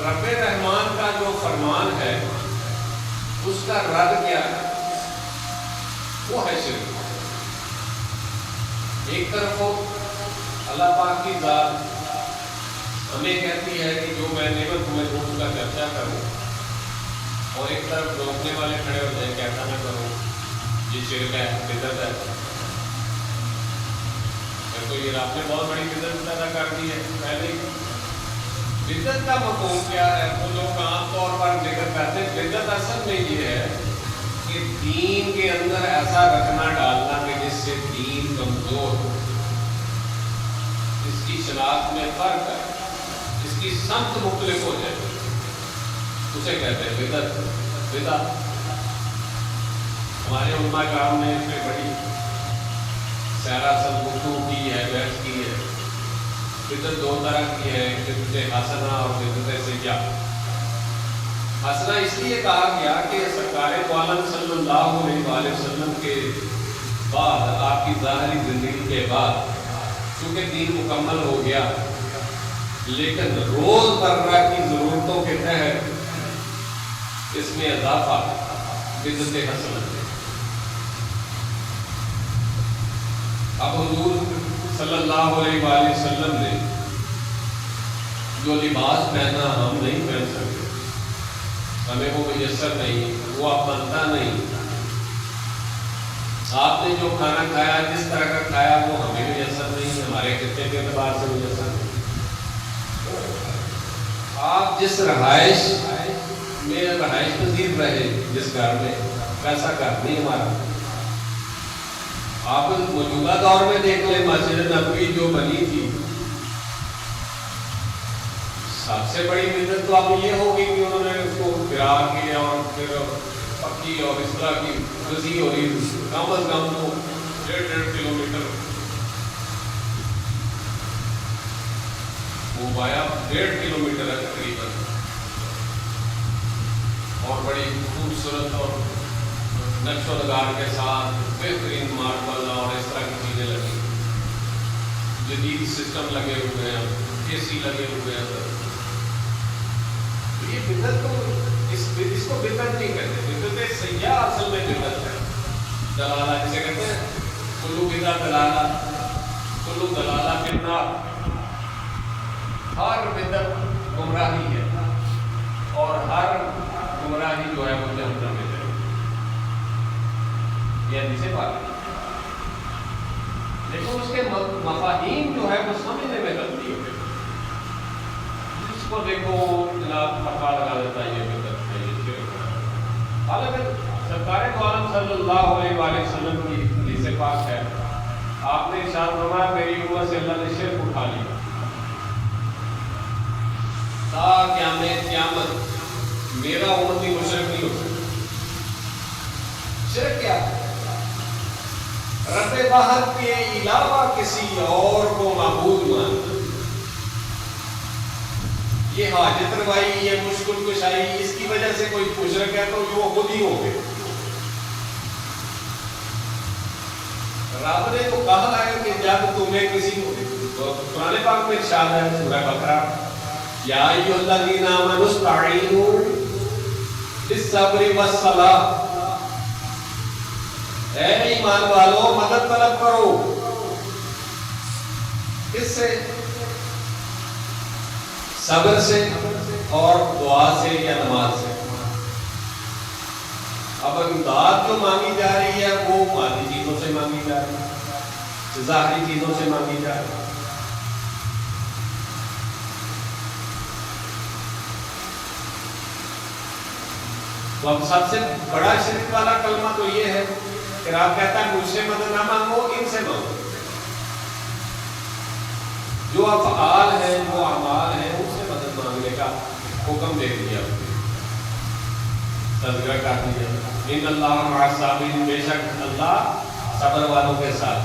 رب رحمان کا جو فرمان ہے اس کا رد کیا ہے؟ وہ ہے شرک۔ ایک طرف ہو اللہ پاک کی ذات ہمیں کہتی ہے کہ جو میں نعمت تمہیں دوں اس کا چرچا کروں، اور ایک طرف روکنے والے کھڑے ہو جائیں کہ ایسا نہ کرو، یہ شرک ہے، بدعت ہے۔ تو یہ آپ نے بہت بڑی بدعت پیدا کر دی ہے پہلے ہی۔ بدعت کا مفہوم کیا ہے؟ وہ لوگ عام طور پر ذکر کرتے ہیں، بدعت اصل میں یہ ہے کہ دین کے اندر ایسا رکھنا ڈالنا کہ جس سے دین کمزور ہو، اس کی شناخت میں فرق ہے، اس کی سمت مختلف ہو جائے، اسے کہتے ہیں بدعت۔ بدعت ہمارے علماء کرام نے اس پہ بڑی سیرا گفتگو کی ہے، بحث کی ہے۔ بدعت دو طرح کی ہے، بدعت حسنہ اور بدعت سیئہ۔ حسنہ اس لیے کہا گیا کہ سرکار دو عالم صلی اللہ علیہ وآلہ وسلم کے بعد، آپ کی ظاہری زندگی کے بعد، چونکہ دین مکمل ہو گیا، لیکن روز مرہ کی ضرورتوں کے تحت اس میں اضافہ بدعت حسنہ۔ اب حضور صلی اللہ علیہ وآلہ وسلم نے جو لباس پہنا ہم نہیں پہن سکتے، ہمیں وہ میسر نہیں، وہ آپ بنتا نہیں۔ آپ نے جو کھانا کھایا، جس طرح کا کھایا، وہ ہمیں میسر نہیں، ہمارے خطے کے اعتبار سے میسر نہیں۔ آپ جس رہائش میں رہائش پذیر رہے، جس گھر میں، ویسا گھر نہیں ہمارا۔ آپ موجودہ دور میں دیکھ لیں، مسجد نبوی جو بنی تھی، سب سے بڑی بدعت تو اب یہ ہوگی کہ انہوں نے اس کو گرا کے اور پھر پکی اور اس طرح کی وسیع ہو رہی، کم از کم تو 1.5 کلومیٹر وہ بایا 1.5 کلومیٹر ہے تقریباً، اور بڑی خوبصورت اور نقش و نگار کے ساتھ بہترین ماربل اور اس طرح کی چیزیں لگی، جدید سسٹم لگے ہوئے ہیں، اے سی لگے ہوئے ہیں۔ یہ بدعت کو اس کو بدعت نہیں کہتے، بدعت سیاح اصل میں بدعت ہے۔ دلالہ جسے کہتے ہیں، کلو بدعت دلالہ، کلو دلالہ فی النار۔ ہر بدعت گمراہی ہے، اور ہر گمراہی جو ہے وہ جہنم میں جائے گی، یہ حدیث پاک ہے۔ لیکن اس کے مفاہیم جو ہے وہ سمجھنے میں غلطی ہوتی ہے۔ جس کو دیکھو جناب فتویٰ لگا دیتا ہے، یہ بدعت ہے، یہ شرک ہے۔ حالانکہ سرکار دو عالم صلی اللہ علیہ وآلہ وسلم کی حدیث پاک ہے، آپ نے ارشاد فرمایا میری امت سے اللہ نے شرک اٹھا لیا، تا قیامت میرا امتی مشرک نہیں ہو سکتا۔ شرک کیا ہے؟ رب واحد کے علاوہ کسی اور کو معبود ماننا، یہ حاجت روائی، یہ مشکل کشائی، اس کی وجہ سے کوئی مشرک ہے تو وہ خود ہی ہو گئے۔ رب نے تو کہا ہے کہ جب تمہیں کسی کو، قرآن پاک میں ارشاد ہے سورہ بقرہ، یا ایھا الذین آمنوا استعینوا بالصبر والصلاۃ، اے ایمان والو مدد طلب کرو، کس سے؟ صبر سے اور دعا سے یا نماز سے۔ اب امداد جو مانگی جا رہی ہے وہ مادی چیزوں سے مانگی جا رہی ہے، ظاہری چیزوں سے مانگی جا رہی ہے۔ تو اب سب سے بڑا شرک والا کلمہ تو یہ ہے کہ آپ کہتا ہے مجھ سے مدد نہ مانگو، ان سے مانگو۔ جو افعال ہیں، جو اعمال ہیں، ان سے مدد مانگنے کا حکم دے دیا، تذکرہ کر دیا۔ ان اللہ مع الصابرین، بے شک اللہ صبر والوں کے ساتھ۔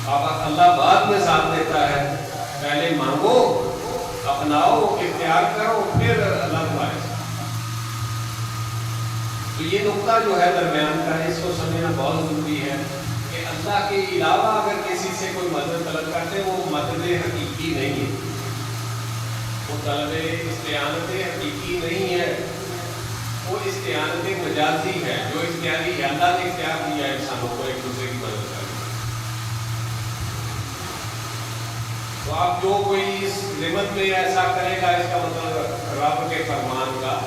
اب اللہ بعد میں ساتھ دیتا ہے، پہلے مانگو، اپناؤ، اختیار کرو، پھر اللہ تمہارے ساتھ۔ تو یہ نقطہ جو ہے درمیان کا، اس کو سمجھنا بہت ضروری ہے کہ اللہ کے علاوہ اگر کسی سے سے کوئی مدد طلب کرتے ہیں وہ مدد حقیقی نہیں ہے، وہ طلب استعانت حقیقی نہیں ہے، وہ استعانت مجازی ہے جو اختیاری اللہ نے اختیار دیا ہے انسانوں کو ایک دوسرے کی مدد کرنے۔ تو آپ جو کوئی اس نعمت میں ایسا کرے گا اس کا مطلب رب کے فرمان کا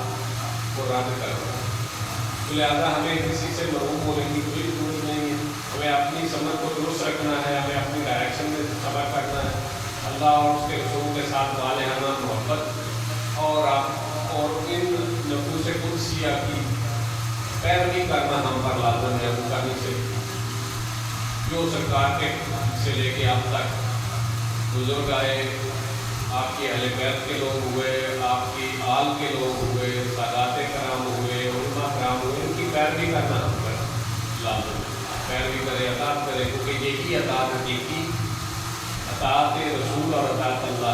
وہ رد کر رہا ہے۔ تو لہٰذا ہمیں کسی سے محروم ہونے کی کوئی ضرورت نہیں ہے، ہمیں اپنی سمجھ کو درست رکھنا ہے، ہمیں اپنی ڈائریکشن میں سفر کرنا ہے، اللہ اور اس کے رسول کے ساتھ والہانہ محبت اور ان نفوس قدسیہ کی پیروی کرنا ہم پر لازم ہے، ان کا سے جو سرکار کے سے لے کے اب تک بزرگ آئے، آپ کی اہل بیت کے لوگ ہوئے، آپ کی آل کے لوگ ہوئے، سادات کرام ہوئے، علماء کرام ہوئے، ان کی پیروی کرنا ہم پر لازم ہے، پیروی کرے، اطاعت کرے، کیونکہ یہی اطاعت حقیقی، اطاعت رسول اور اطاعت اللہ